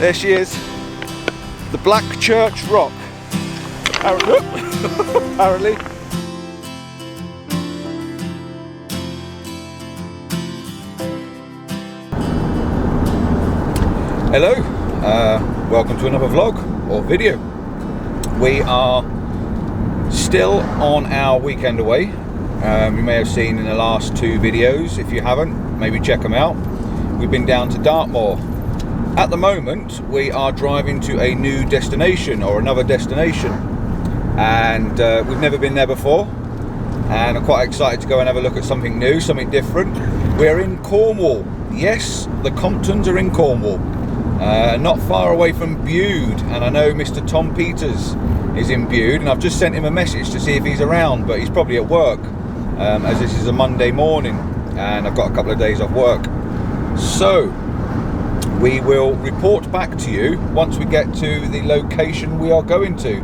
There she is. The Blackchurch Rock. Apparently. Hello, welcome to another vlog or video. We are still on our weekend away. You may have seen in the last two videos. If you haven't, maybe check them out. We've been down to Dartmoor. At the moment, we are driving to a new destination or another destination, and we've never been there before, and I'm quite excited to go and have a look at something new, something different. We're in Cornwall. Yes, the Comptons are in Cornwall. Not far away from Bude, and I know Mr. Tom Peters is in Bude, and I've just sent him a message to see if he's around, but he's probably at work, as this is a Monday morning and I've got a couple of days off work. So we will report back to you once we get to the location we are going to,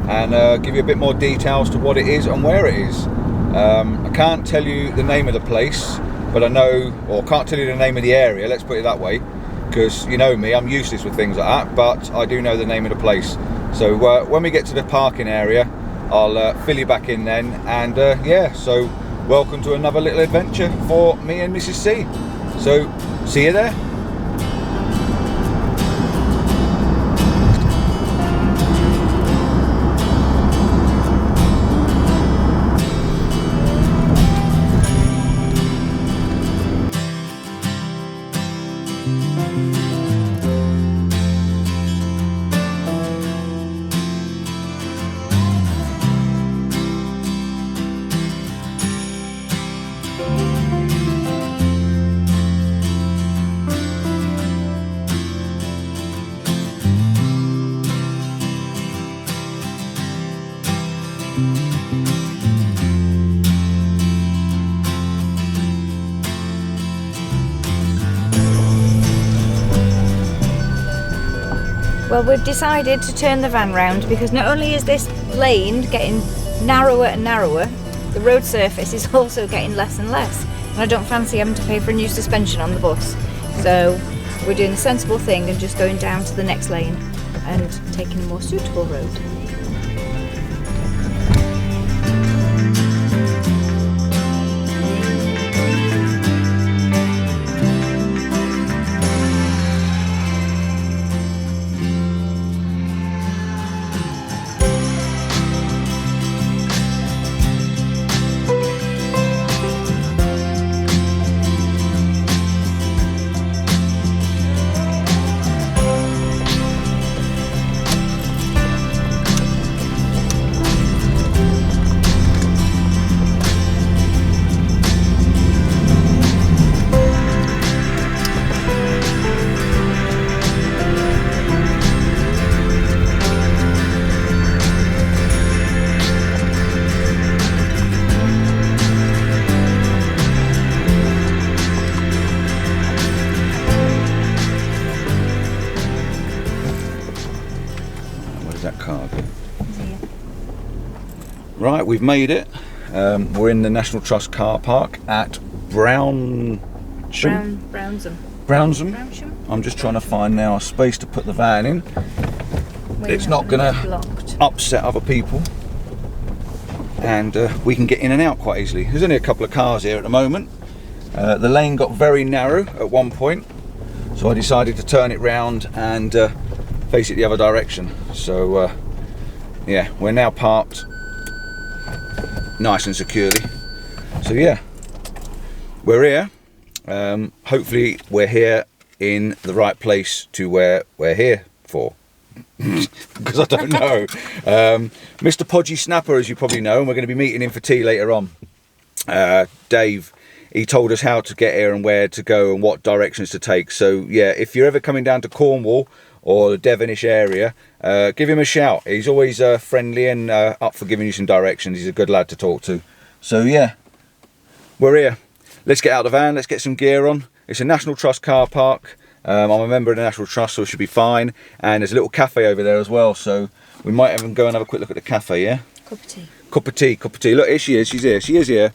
and give you a bit more details to what it is and where it is. I can't tell you the name of the place, but I know, or can't tell you the name of the area, let's put it that way, because you know me, I'm useless with things like that, but I do know the name of the place. So when we get to the parking area, I'll fill you back in then, and yeah, so welcome to another little adventure for me and Mrs. C. So see you there. Well, we've decided to turn the van round because not only is this lane getting narrower and narrower, the road surface is also getting less and less, and I don't fancy having to pay for a new suspension on the bus. So we're doing the sensible thing and just going down to the next lane and taking a more suitable road. Right, we've made it. We're in the National Trust car park at Brownsham. I'm just trying to find now a space to put the van in. It's not going to upset other people, and we can get in and out quite easily. There's only a couple of cars here at the moment. The lane got very narrow at one point, so I decided to turn it round and face it the other direction. So yeah, we're now parked nice and securely. So yeah, we're here. Hopefully we're here in the right place to where we're here for, because I don't know. Mr. Podgy Snapper, as you probably know, and we're going to be meeting him for tea later on, Dave, he told us how to get here and where to go and what directions to take. So yeah, if you're ever coming down to Cornwall or the Devonish area, give him a shout. He's always friendly and up for giving you some directions. He's a good lad to talk to. So yeah, we're here. Let's get out of the van, let's get some gear on. It's a National Trust car park. I'm a member of the National Trust, so it should be fine. And there's a little cafe over there as well, so we might even go and have a quick look at the cafe, yeah? Cup of tea. Cup of tea, cup of tea. Look, here she is, she's here. She is here.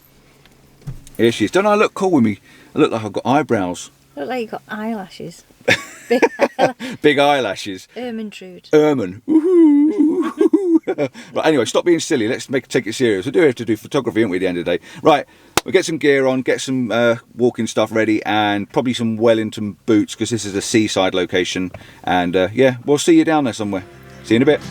Here she is. Don't I look cool with me? I look like I've got eyebrows. Look like you've got eyelashes. Big eyelashes. Ermintrude. Ermine. Right, anyway, stop being silly. Let's take it serious. We do have to do photography, don't we, at the end of the day? Right, we'll get some gear on, get some walking stuff ready, and probably some Wellington boots, because this is a seaside location. And yeah, we'll see you down there somewhere. See you in a bit.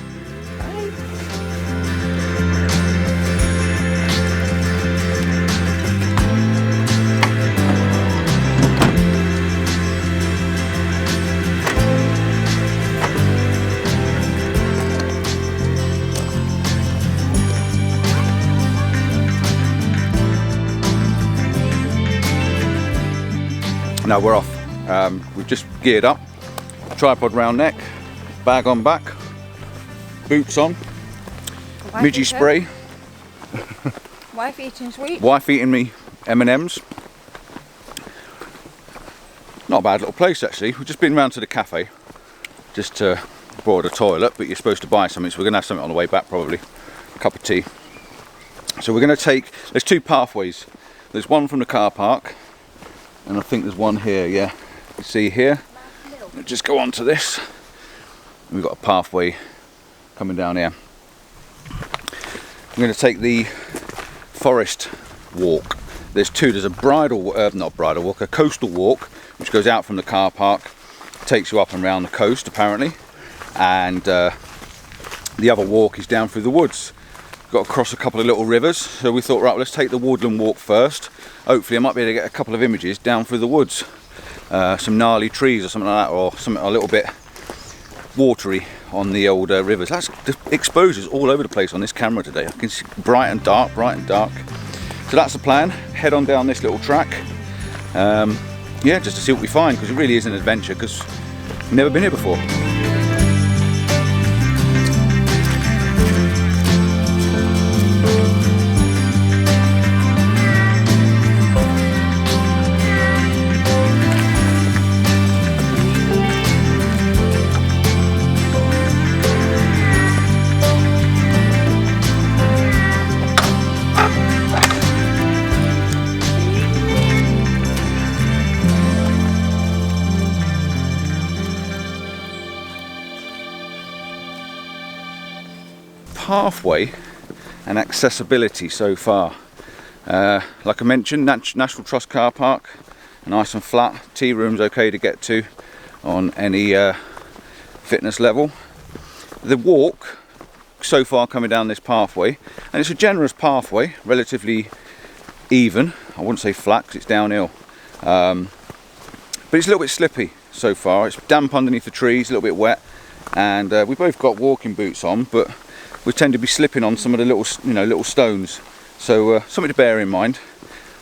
Now we're off. We've just geared up, tripod round neck, bag on back, boots on, midgie spray. Wife eating sweets. Wife eating me M&Ms. Not a bad little place actually. We've just been round to the cafe, just board a toilet, but you're supposed to buy something, so we're going to have something on the way back probably. A cup of tea. So we're going to take, there's two pathways. There's one from the car park, and I think there's one here, yeah. You see here? Let's just go on to this. We've got a pathway coming down here. I'm going to take the forest walk. There's two. There's a a coastal walk, which goes out from the car park, takes you up and round the coast apparently, and the other walk is down through the woods. Got to cross a couple of little rivers, so we thought, right, well, let's take the woodland walk first. Hopefully I might be able to get a couple of images down through the woods, some gnarly trees or something like that, or something a little bit watery on the old rivers. That's the exposures all over the place on this camera today. I can see bright and dark, bright and dark. So that's the plan. Head on down this little track, yeah, just to see what we find, because it really is an adventure, because we've never been here before. Pathway and accessibility so far. Like I mentioned, National Trust car park, nice and flat. Tea room's okay to get to on any fitness level. The walk so far coming down this pathway, and it's a generous pathway, relatively even. I wouldn't say flat because it's downhill, but it's a little bit slippy so far. It's damp underneath the trees, a little bit wet, and we both got walking boots on, but we tend to be slipping on some of the little, little stones. So something to bear in mind.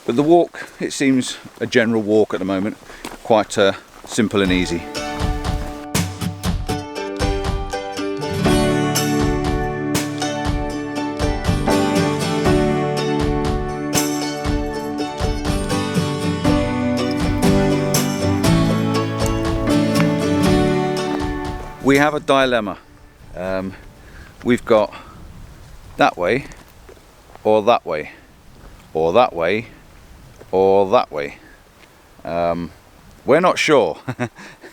But the walk, it seems a general walk at the moment, quite simple and easy. We have a dilemma. We've got that way, or that way, or that way, or that way. We're not sure,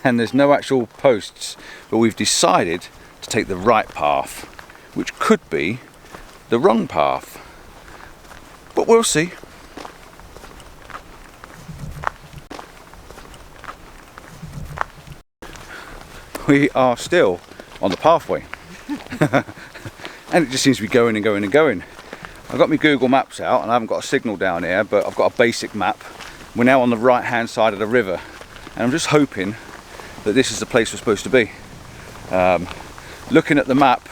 and there's no actual posts, but we've decided to take the right path, which could be the wrong path, but we'll see. We are still on the pathway. And it just seems to be going and going and going. I've got my Google Maps out and I haven't got a signal down here, but I've got a basic map. We're now on the right hand side of the river, and I'm just hoping that this is the place we're supposed to be. Looking at the map,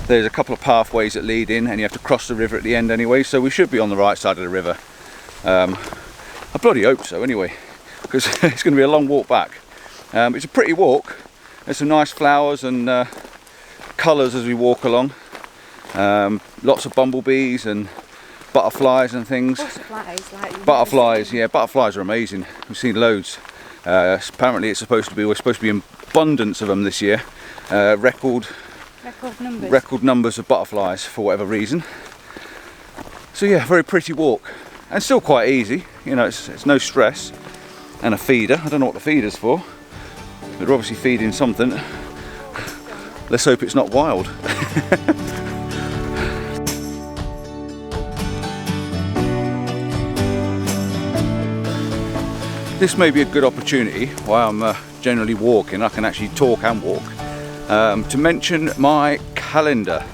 there's a couple of pathways that lead in, and you have to cross the river at the end anyway, so we should be on the right side of the river. I bloody hope so anyway, because it's going to be a long walk back. It's a pretty walk. There's some nice flowers and colours as we walk along. Lots of bumblebees and butterflies and things. Butterflies, yeah, butterflies are amazing. We've seen loads. Apparently we're supposed to be in abundance of them this year. Record numbers of butterflies for whatever reason. So yeah, very pretty walk, and still quite easy. It's no stress. And a feeder. I don't know what the feeder's for. They're obviously feeding something. Let's hope it's not wild. This may be a good opportunity while I'm generally walking. I can actually talk and walk. To mention my calendar.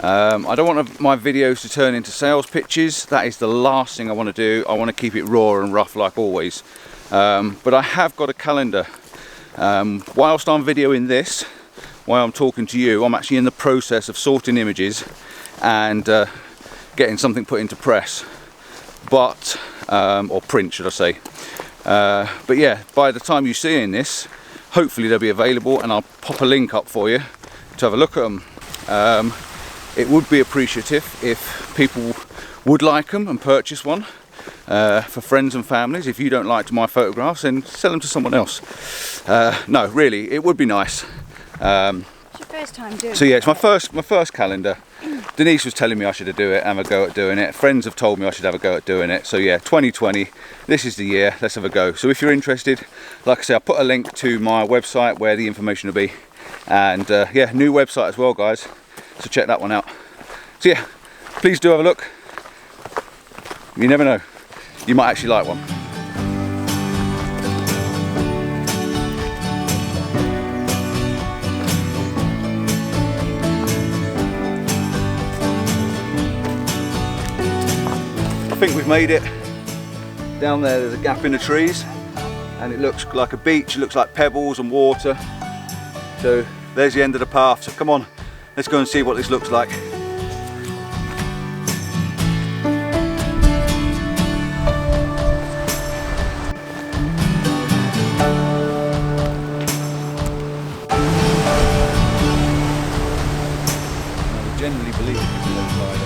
I don't want my videos to turn into sales pitches. That is the last thing I want to do. I want to keep it raw and rough like always. But I have got a calendar. Whilst I'm videoing this, while I'm talking to you, I'm actually in the process of sorting images and getting something put into press. But, or print should I say. But yeah, by the time you're seeing this, hopefully they'll be available, and I'll pop a link up for you to have a look at them. It would be appreciative if people would like them and purchase one for friends and families. If you don't like my photographs, then sell them to someone else. No, really, it would be nice. It's your first time doing it. So yeah, it's my first calendar. Denise was telling me I should do it, have a go at doing it. Friends have told me I should have a go at doing it. So yeah, 2020, this is the year, let's have a go. So if you're interested, like I say, I'll put a link to my website where the information will be. And yeah, new website as well, guys. So check that one out. So yeah, please do have a look. You never know, you might actually like one. I think we've made it. Down there there's a gap in the trees and it looks like a beach. It looks like pebbles and water. So there's the end of the path. So come on, let's go and see what this looks like. I generally believe it's a low tider.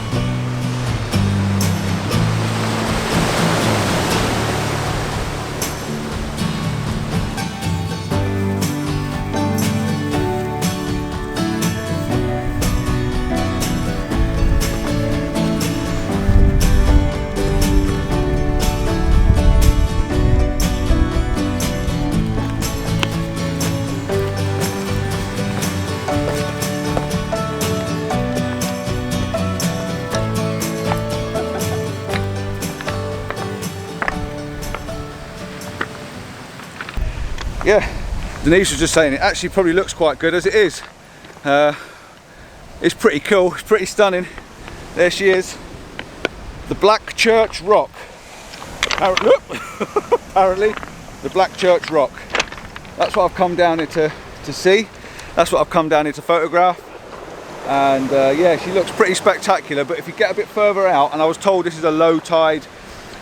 Yeah, Denise was just saying it actually probably looks quite good as it is. It's pretty cool, it's pretty stunning. There she is, the Blackchurch rock. Apparently, the Blackchurch rock. That's what I've come down here to see. That's what I've come down here to photograph. And yeah, she looks pretty spectacular. But if you get a bit further out, and I was told this is a low tide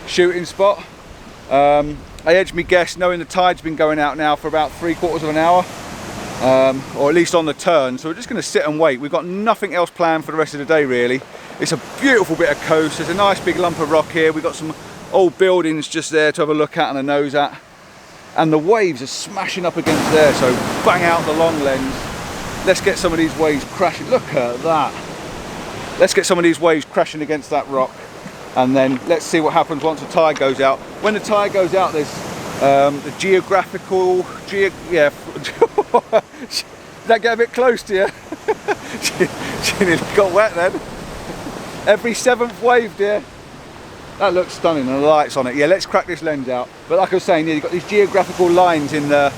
shooting spot. I edged me guess knowing the tide's been going out now for about 3/4 of an hour, or at least on the turn. So we're just going to sit and wait. We've got nothing else planned for the rest of the day really. It's a beautiful bit of coast. There's a nice big lump of rock here. We've got some old buildings just there to have a look at and a nose at. And the waves are smashing up against there, so bang out the long lens. Let's get some of these waves crashing. Look at that. Let's get some of these waves crashing against that rock. And then let's see what happens once the tide goes out. When the tide goes out, there's the geographical, yeah. Did that get a bit close to you? she nearly got wet then. Every 7th wave, dear. That looks stunning, and the lights on it. Yeah, let's crack this lens out. But like I was saying, yeah, you've got these geographical lines in the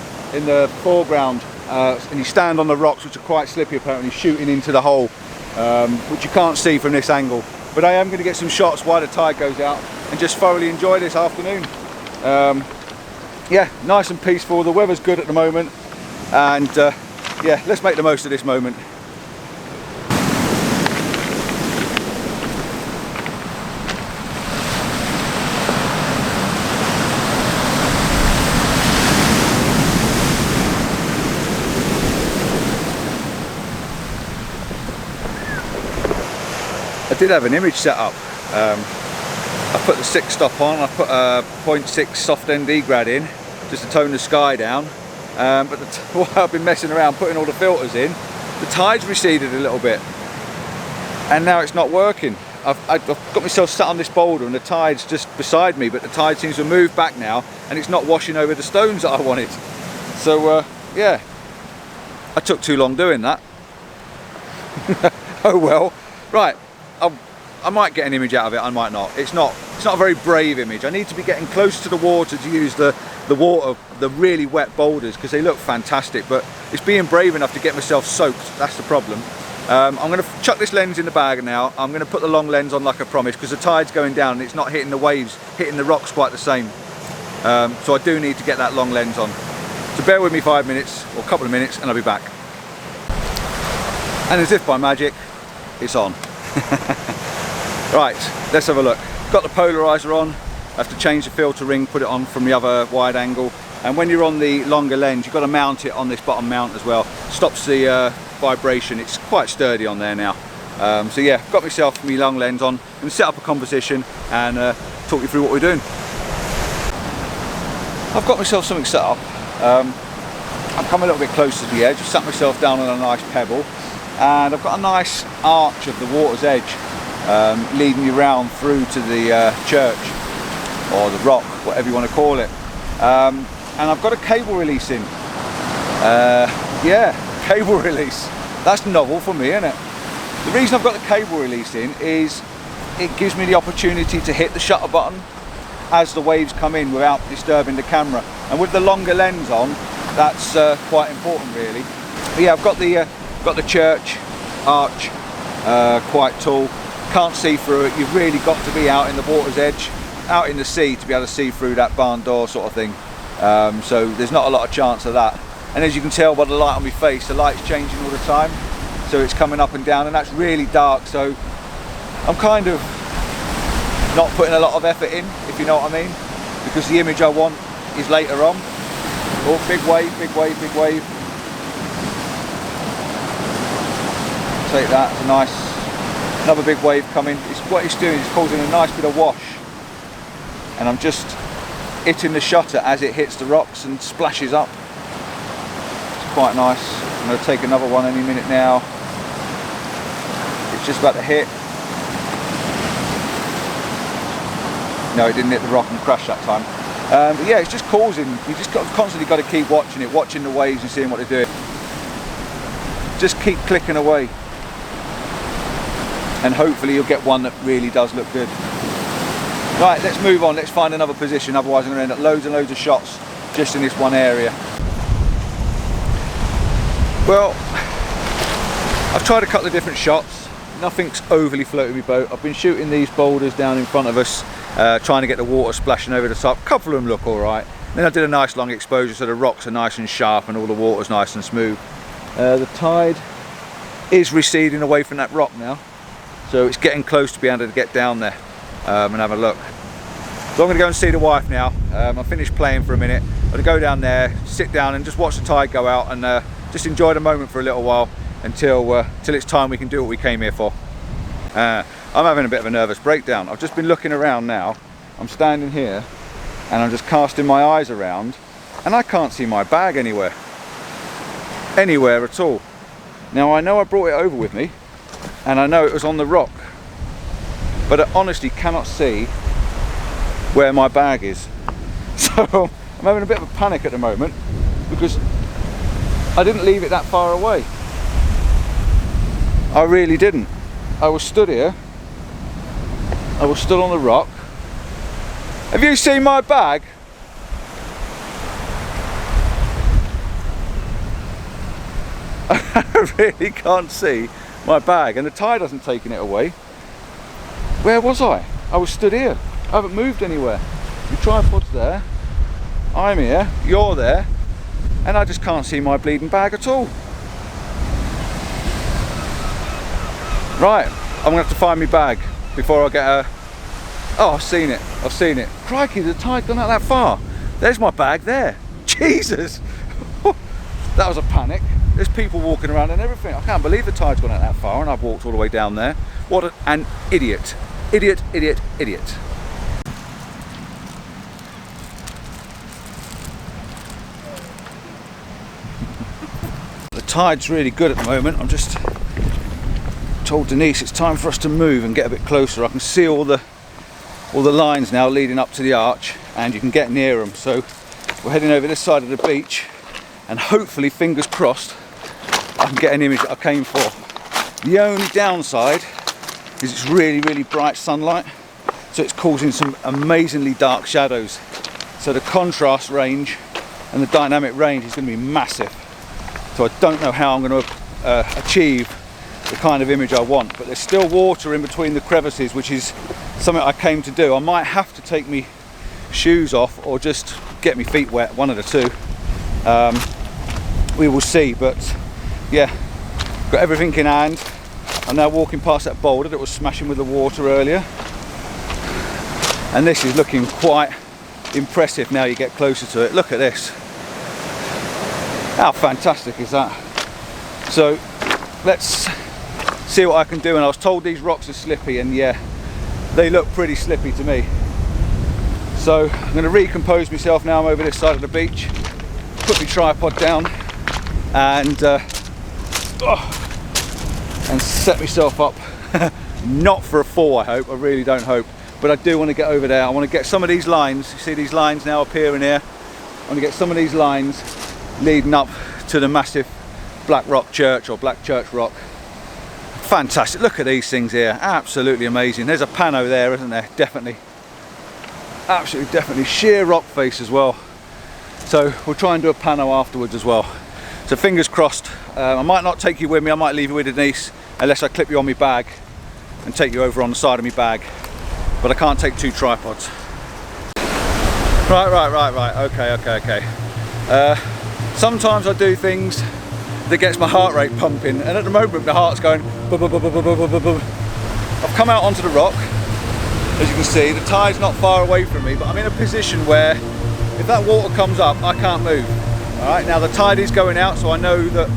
foreground, and you stand on the rocks, which are quite slippy apparently, shooting into the hole, which you can't see from this angle. But I am going to get some shots while the tide goes out and just thoroughly enjoy this afternoon. Yeah, nice and peaceful. The weather's good at the moment, and yeah, let's make the most of this moment. I did have an image set up. I put the 6 stop on, I put a 0.6 soft ND grad in just to tone the sky down, but while I've been messing around putting all the filters in, the tide's receded a little bit and now it's not working. I've got myself sat on this boulder and the tide's just beside me, but the tide seems to move back now and it's not washing over the stones that I wanted. So Yeah, I took too long doing that. Oh well. Right, I might get an image out of it, I might not. It's not a very brave image. I need to be getting close to the water to use the really wet boulders, because they look fantastic, but it's being brave enough to get myself soaked. That's the problem. I'm going to chuck this lens in the bag now. I'm going to put the long lens on like I promised, because the tide's going down and it's not hitting the waves, hitting the rocks quite the same. So I do need to get that long lens on. So bear with me 5 minutes or a couple of minutes and I'll be back. And as if by magic, it's on. Right, let's have a look. Got the polarizer on. I have to change the filter ring, put it on from the other wide angle. And when you're on the longer lens, you've got to mount it on this bottom mount as well. Stops the vibration. It's quite sturdy on there now. So yeah, got myself my long lens on. I'm going to set up a composition and talk you through what we're doing. I've got myself something set up. I've come a little bit closer to the edge. I've sat myself down on a nice pebble, and I've got a nice arch of the water's edge leading you round through to the church, or the rock, whatever you want to call it. And I've got a cable release in. Yeah, cable release. That's novel for me, isn't it? The reason I've got the cable release in is it gives me the opportunity to hit the shutter button as the waves come in without disturbing the camera. And with the longer lens on, that's quite important really. But yeah, I've got the church arch, quite tall. Can't see through it. You've really got to be out in the water's edge, out in the sea, to be able to see through that barn door sort of thing. So there's not a lot of chance of that. And as you can tell by the light on my face, the light's changing all the time. So it's coming up and down, and that's really dark. So I'm kind of not putting a lot of effort in, if you know what I mean, because the image I want is later on. Oh, big wave, big wave, big wave. Take that, it's a nice, another big wave coming. What it's doing is causing a nice bit of wash. And I'm just hitting the shutter as it hits the rocks and splashes up. It's quite nice. I'm going to take another one any minute now. It's just about to hit. No, it didn't hit the rock and crash that time. But yeah, it's just causing, you just constantly got to keep watching it, watching the waves and seeing what they're doing. Just keep clicking away. And hopefully you'll get one that really does look good. Right, let's move on, let's find another position, otherwise I'm going to end up loads and loads of shots just in this one area. Well, I've tried a couple of different shots. Nothing's overly floating my boat. I've been shooting these boulders down in front of us, trying to get the water splashing over the top. A couple of them look alright. Then I did a nice long exposure so the rocks are nice and sharp and all the water's nice and smooth. The tide is receding away from that rock now, so it's getting close to being able to get down there and have a look. So I'm going to go and see the wife now. I finished playing for a minute. I'm going to go down there, sit down and just watch the tide go out and just enjoy the moment for a little while until it's time we can do what we came here for. I'm having a bit of a nervous breakdown. I've just been looking around now. I'm standing here and I'm just casting my eyes around and I can't see my bag anywhere at all. Now I know I brought it over with me and I know it was on the rock, but I honestly cannot see where my bag is. So I'm having a bit of a panic at the moment because I didn't leave it that far away. I really didn't. I was stood here. I was stood on the rock. Have you seen my bag? I really can't see my bag and the tide hasn't taken it away. Where was I? I was stood here. I haven't moved anywhere. The tripod's there. I'm here. You're there. And I just can't see my bleeding bag at all. Right, I'm gonna have to find my bag before I get a... Oh, I've seen it, I've seen it. Crikey, the tide gone out that far. There's my bag there. Jesus! That was a panic. There's people walking around and everything. I can't believe the tide's gone out that far and I've walked all the way down there. What an idiot. Idiot, idiot, idiot. The tide's really good at the moment. I'm just told Denise it's time for us to move and get a bit closer. I can see all the lines now leading up to the arch and you can get near them. So we're heading over this side of the beach and hopefully, fingers crossed, I can get an image that I came for. The only downside is it's really, really bright sunlight, so it's causing some amazingly dark shadows. So the contrast range and the dynamic range is going to be massive. So I don't know how I'm going to achieve the kind of image I want, but there's still water in between the crevices, which is something I came to do. I might have to take me shoes off or just get my feet wet, one of the two. We will see, but yeah, got everything in hand. I'm now walking past that boulder that was smashing with the water earlier, and this is looking quite impressive now you get closer to it. Look at this, how fantastic is that? So let's see what I can do. And I was told these rocks are slippy, and yeah, they look pretty slippy to me. So I'm going to recompose myself now. I'm over this side of the beach, put my tripod down, and set myself up. Not for a fall, I hope. I really don't hope, but I do want to get over there. I want to get some of these lines. You see these lines now appearing here? I want to get some of these lines leading up to the massive Black Rock Church, or Blackchurch Rock. Fantastic. Look at these things here, absolutely amazing. There's a pano there, isn't there? Definitely, absolutely, definitely. Sheer rock face as well. So we'll try and do a pano afterwards as well. So fingers crossed. I might not take you with me, I might leave you with Denise, unless I clip you on my bag and take you over on the side of my bag, but I can't take two tripods. Right, okay. Sometimes I do things that gets my heart rate pumping, and at the moment my heart's going bub, bub, bub, bub, bub, bub, bub. I've come out onto the rock. As you can see, the tide's not far away from me, but I'm in a position where if that water comes up, I can't move. All right, now the tide is going out, so I know that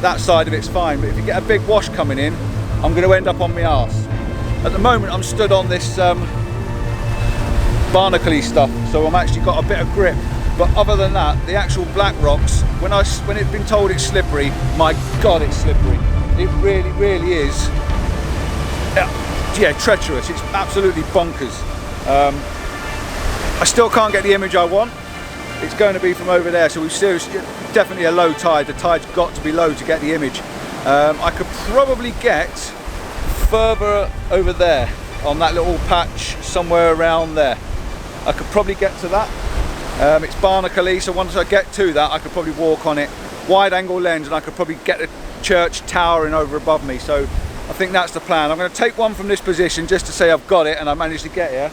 that side of it's fine, but if you get a big wash coming in, I'm going to end up on my arse. At the moment I'm stood on this barnacle-y stuff, so I'm actually got a bit of grip. But other than that, the actual black rocks, when it's been told it's slippery, my God, it's slippery. It really, really is. Yeah, treacherous. It's absolutely bonkers. I still can't get the image I want. It's going to be from over there, so we've definitely a low tide. The tide's got to be low to get the image. I could probably get further over there on that little patch, somewhere around there. I could probably get to that. It's barnacle-y, so once I get to that, I could probably walk on it. Wide angle lens, and I could probably get the church towering over above me. So I think that's the plan. I'm going to take one from this position just to say I've got it and I managed to get here.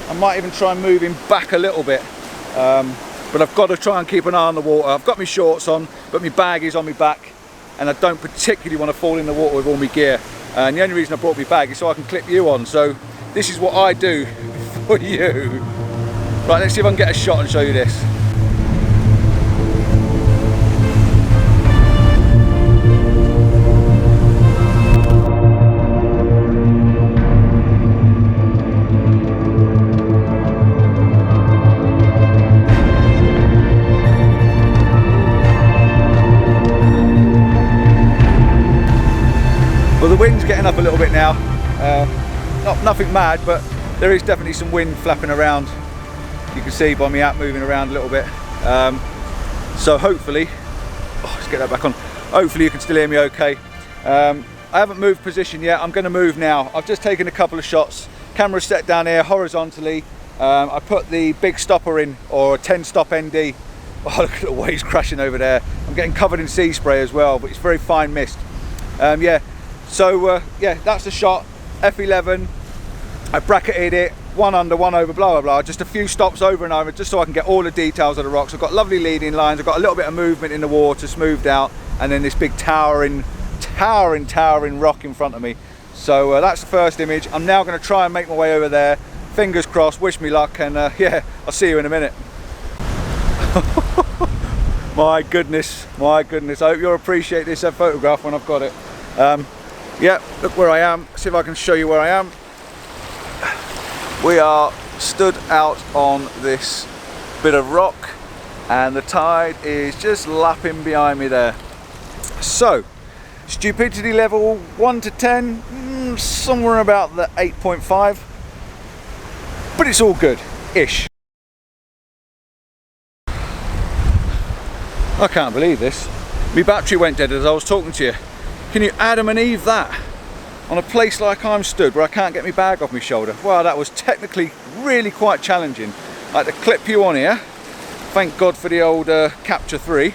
I might even try and move him back a little bit, but I've got to try and keep an eye on the water. I've got my shorts on, but my bag is on my back, and I don't particularly want to fall in the water with all my gear. And the only reason I brought my bag is so I can clip you on. So this is what I do for you. Right, let's see if I can get a shot and show you this. Well, the wind's getting up a little bit now. Nothing mad, but there is definitely some wind flapping around. You can see by me out moving around a little bit. So hopefully, let's get that back on. Hopefully you can still hear me okay. I haven't moved position yet. I'm going to move now. I've just taken a couple of shots. Camera's set down here horizontally. I put the big stopper in, or a 10 stop ND. Oh, look at the waves crashing over there. I'm getting covered in sea spray as well, but it's very fine mist. Yeah, so yeah, that's the shot. F11. I bracketed it, one under, one over, blah blah blah, just a few stops over and over, just so I can get all the details of the rocks. I've got lovely leading lines, I've got a little bit of movement in the water, smoothed out, and then this big towering rock in front of me. So that's the first image. I'm now going to try and make my way over there. Fingers crossed, wish me luck, and yeah, I'll see you in a minute. My goodness, I hope you'll appreciate this photograph when I've got it. Yeah, look where I am. See if I can show you where I am. We are stood out on this bit of rock, and the tide is just lapping behind me there. So, stupidity level 1 to 10, somewhere about the 8.5, but it's all good-ish. I can't believe this. My battery went dead as I was talking to you. Can you Adam and Eve that? On a place like I'm stood where I can't get my bag off my shoulder. Well, that was technically really quite challenging. I had to clip you on here. Thank God for the old Capture 3.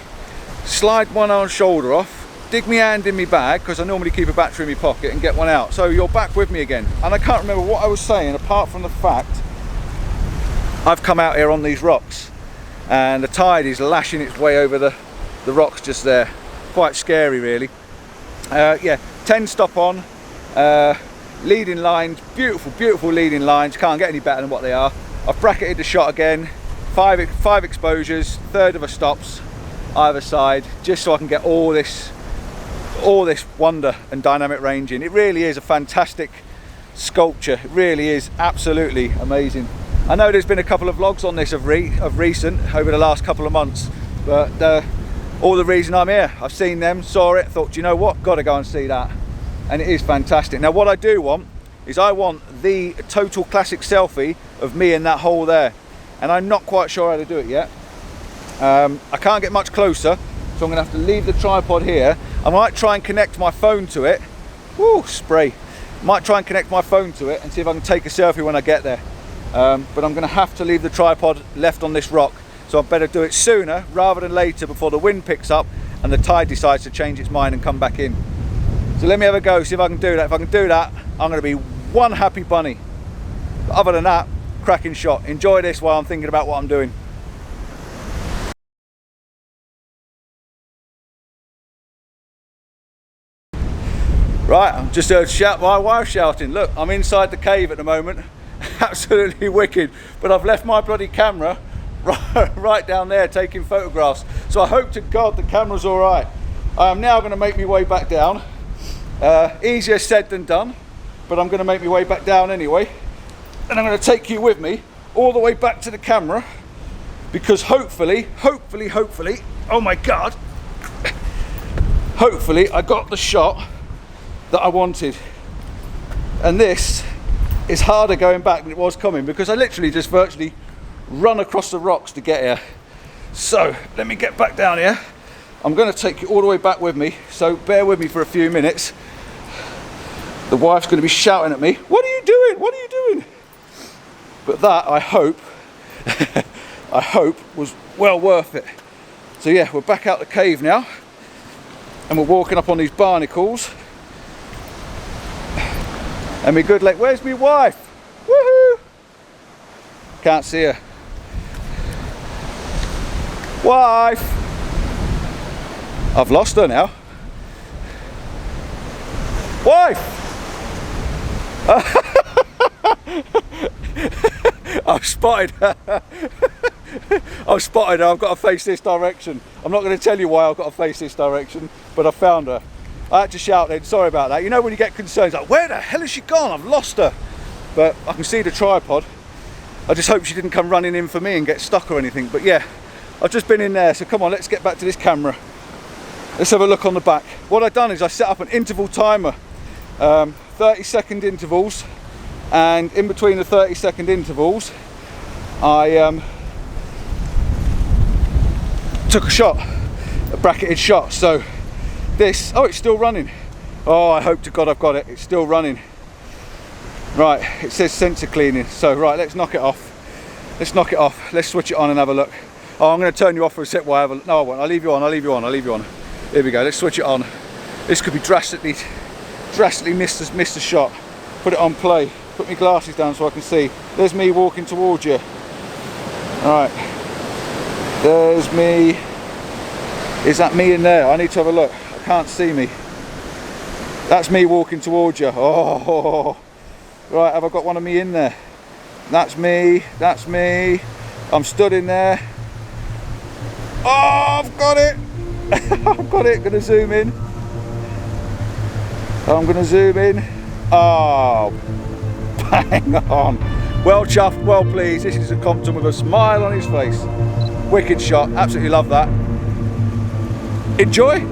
Slide one arm shoulder off. Dig my hand in my bag, because I normally keep a battery in my pocket, and get one out. So you're back with me again. And I can't remember what I was saying apart from the fact I've come out here on these rocks and the tide is lashing its way over the rocks just there. Quite scary really. Yeah, 10 stop on, leading lines, beautiful leading lines, can't get any better than what they are. I've bracketed the shot again, five exposures, third of a stops either side, just so I can get all this wonder and dynamic ranging. It really is a fantastic sculpture. It really is absolutely amazing. I know there's been a couple of vlogs on this of recent over the last couple of months, but all the reason I'm here, I've seen them, saw it, thought, you know what, gotta go and see that. And it is fantastic. Now what I do want is I want the total classic selfie of me in that hole there, and I'm not quite sure how to do it yet. I can't get much closer, so I'm gonna have to leave the tripod here. I might try and connect my phone to it. Woo, spray. Might try and connect my phone to it and see if I can take a selfie when I get there. But I'm gonna have to leave the tripod left on this rock, so I better do it sooner rather than later, before the wind picks up and the tide decides to change its mind and come back in. So let me have a go, see if I can do that. If I can do that, I'm gonna be one happy bunny. But other than that, cracking shot. Enjoy this while I'm thinking about what I'm doing. Right, I've just heard my wife shouting. Look, I'm inside the cave at the moment. Absolutely wicked. But I've left my bloody camera right down there taking photographs. So I hope to God the camera's all right. I am now going to make my way back down. Easier said than done, but I'm going to make my way back down anyway. And I'm going to take you with me all the way back to the camera, because hopefully, oh my God, hopefully I got the shot that I wanted. And this is harder going back than it was coming, because I literally just virtually run across the rocks to get here. So let me get back down here. I'm going to take you all the way back with me, so bear with me for a few minutes. The wife's going to be shouting at me, what are you doing, what are you doing? But that, I hope I hope was well worth it. So yeah, we're back out the cave now, and we're walking up on these barnacles. And me good leg, where's me wife? Woohoo! Can't see her. Wife! I've lost her now. Wife! I've spotted her. I've spotted her. I've got to face this direction. I'm not going to tell you why I've got to face this direction, but I found her. I had to shout then, sorry about that. You know when you get concerned, like, where the hell has she gone? I've lost her. But I can see the tripod. I just hope she didn't come running in for me and get stuck or anything. But yeah, I've just been in there, so come on, let's get back to this camera. Let's have a look on the back. What I've done is I set up an interval timer, 30-second intervals, and in between the 30-second intervals, I took a shot, a bracketed shot. So this, oh, it's still running. Oh, I hope to God I've got it. It's still running. Right, it says sensor cleaning. So right, let's knock it off. Let's knock it off. Let's switch it on and have a look. Oh, I'm going to turn you off for a sec while I have a look. No, I won't. I'll leave you on. I'll leave you on. I'll leave you on. Here we go. Let's switch it on. This could be drastically missed the shot. Put it on play. Put my glasses down so I can see. There's me walking towards you. All right. There's me. Is that me in there? I need to have a look. I can't see me. That's me walking towards you. Oh. Right, have I got one of me in there? That's me. That's me. I'm stood in there. Oh, I've got it. I've got it. Gonna zoom in. I'm gonna zoom in. Oh, bang on. Well chuffed, well pleased. This is a Compton with a smile on his face. Wicked shot. Absolutely love that. Enjoy.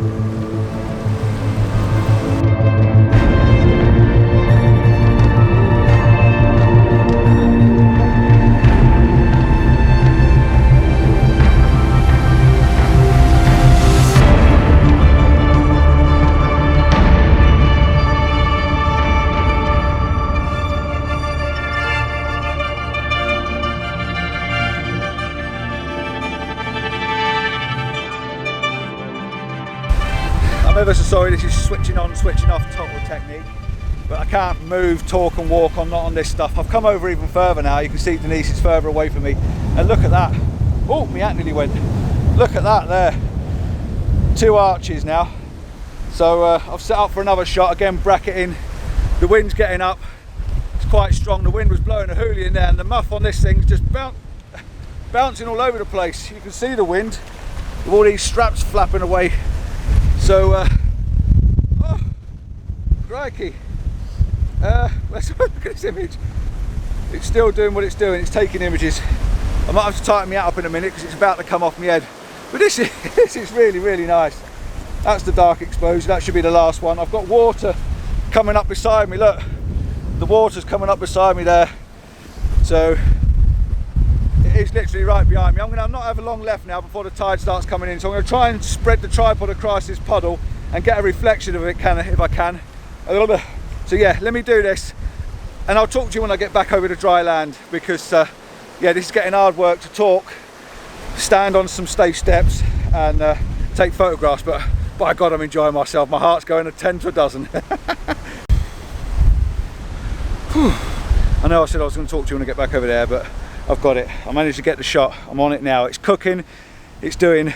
ever so sorry, this is switching on, switching off total technique. But I can't move, talk and walk on, not on this stuff. I've come over even further now. You can see Denise is further away from me. And look at that. Oh, my hat nearly went. Look at that there. 2 arches now. So I've set up for another shot, again bracketing. The wind's getting up, it's quite strong. The wind was blowing a hoolie in there, and the muff on this thing's just bouncing all over the place. You can see the wind with all these straps flapping away. So, oh, crikey. Let's look at this image. It's still doing what it's doing, it's taking images. I might have to tighten my hat up in a minute because it's about to come off my head. But this is really, really nice. That's the dark exposure, that should be the last one. I've got water coming up beside me, look. The water's coming up beside me there. So it is literally right behind me. I'm going to not have a long left now before the tide starts coming in. So I'm going to try and spread the tripod across this puddle and get a reflection of it if I can. So yeah, let me do this. And I'll talk to you when I get back over to dry land, because yeah, this is getting hard work to talk, stand on some stay steps and take photographs, but by God, I'm enjoying myself. My heart's going a 10 to a dozen. I know I said I was going to talk to you when I get back over there, but I've got it. I managed to get the shot. I'm on it now. It's cooking. It's doing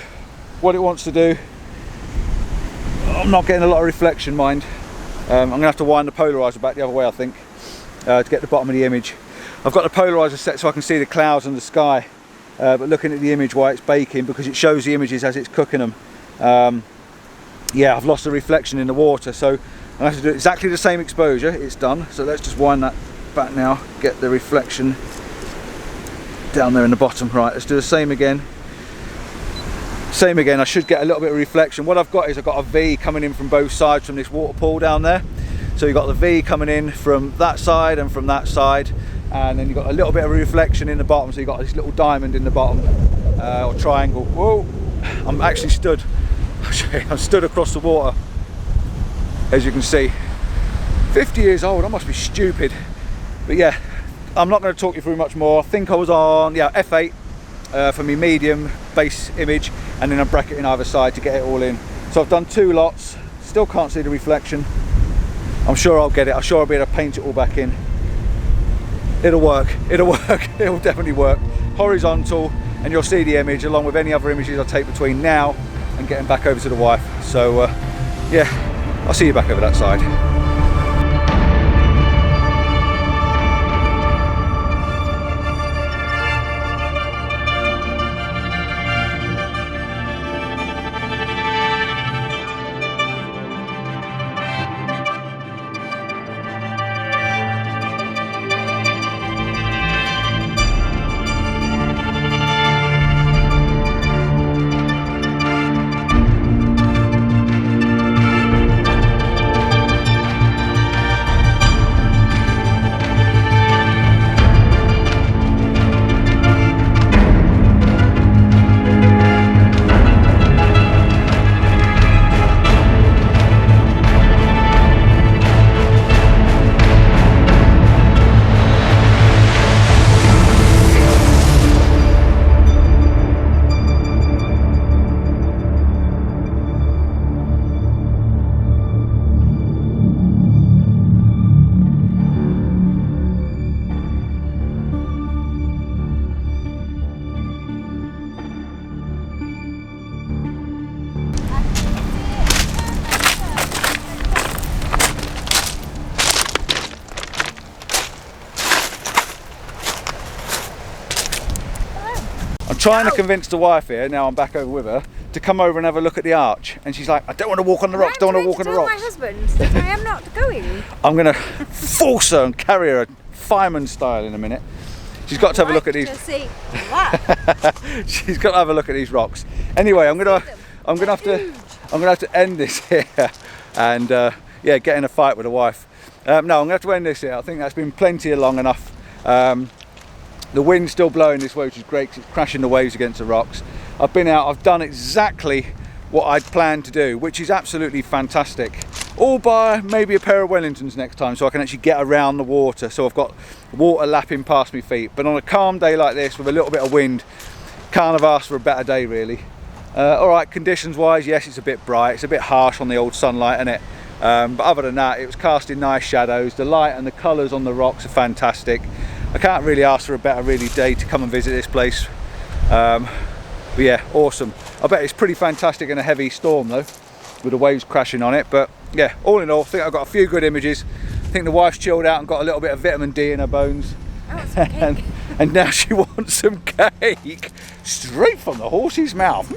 what it wants to do. I'm not getting a lot of reflection, mind. I'm going to have to wind the polarizer back the other way, I think, to get the bottom of the image. I've got the polarizer set so I can see the clouds and the sky, but looking at the image while it's baking, because it shows the images as it's cooking them. Yeah, I've lost the reflection in the water, so I have to do exactly the same exposure. It's done, so let's just wind that back now, get the reflection down there in the bottom. Right, let's do the same again. Same again. I should get a little bit of reflection. What I've got is I've got a V coming in from both sides from this water pool down there. So you've got the V coming in from that side and from that side, and then you've got a little bit of reflection in the bottom, so you've got this little diamond in the bottom, or triangle. Whoa, I'm actually stood. I'm stood across the water, as you can see. 50 years old, I must be stupid. But yeah, I'm not going to talk you through much more. I think I was on, yeah, F8 for my medium base image, and then I'm bracketing either side to get it all in. So I've done 2 lots, still can't see the reflection. I'm sure I'll get it. I'm sure I'll be able to paint it all back in. It'll work, it'll work, it'll definitely work. Horizontal, and you'll see the image along with any other images I take between now and getting back over to the wife. So yeah, I'll see you back over that side. Trying to convince the wife here, now I'm back over with her, to come over and have a look at the arch, and she's like, I don't want to walk on the rocks, don't want to walk on the rocks. My husband that I am not going. I'm going to force her and carry her fireman style in a minute. She's got to have a look at these. She's got to have a look at these rocks. Anyway, I'm going to have to end this here, and yeah, get in a fight with the wife. No, I'm going to have to end this here. I think that's been plenty long enough. The wind's still blowing this way, which is great because it's crashing the waves against the rocks. I've been out, I've done exactly what I'd planned to do, which is absolutely fantastic. All by maybe a pair of Wellingtons next time, so I can actually get around the water. So I've got water lapping past my feet. But on a calm day like this, with a little bit of wind, can't have asked for a better day really. Alright, conditions wise, yes, it's a bit bright, it's a bit harsh on the old sunlight, isn't it? But other than that, it was casting nice shadows. The light and the colours on the rocks are fantastic. I can't really ask for a better really day to come and visit this place. But yeah, awesome. I bet it's pretty fantastic in a heavy storm though, with the waves crashing on it. But yeah, all in all, I think I've got a few good images. I think the wife's chilled out and got a little bit of vitamin D in her bones. Oh, some cake. And now she wants some cake straight from the horse's mouth.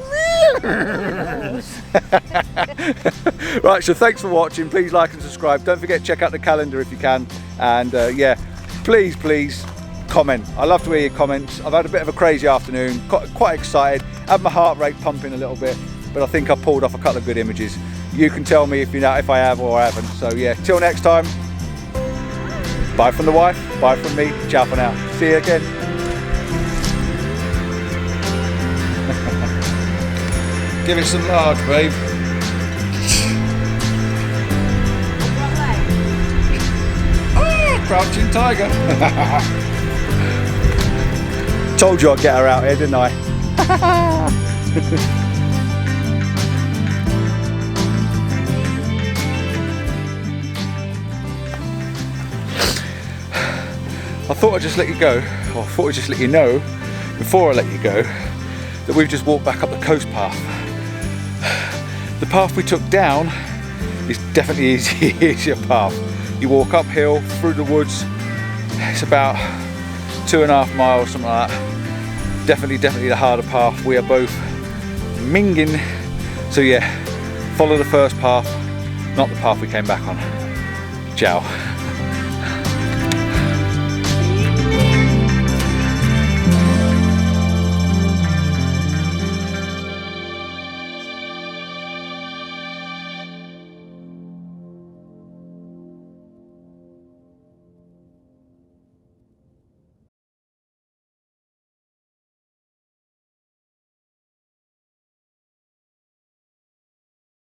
Right, so thanks for watching. Please like and subscribe. Don't forget to check out the calendar if you can. And yeah, please comment. I love to hear your comments. I've had a bit of a crazy afternoon, quite excited. Had my heart rate pumping a little bit, but I think I pulled off a couple of good images. You can tell me if you know if I have or I haven't. So yeah, till next time. Bye from the wife, bye from me, ciao for now. See you again. Give it some large, babe. Oh, crouching tiger. Told you I'd get her out here, didn't I? I thought I'd just let you go, or I thought I'd just let you know, before I let you go, that we've just walked back up the coast path. The path we took down is definitely easier path. You walk uphill, through the woods, it's about 2.5 miles, something like that. Definitely the harder path. We are both minging. So yeah, follow the first path, not the path we came back on. Ciao.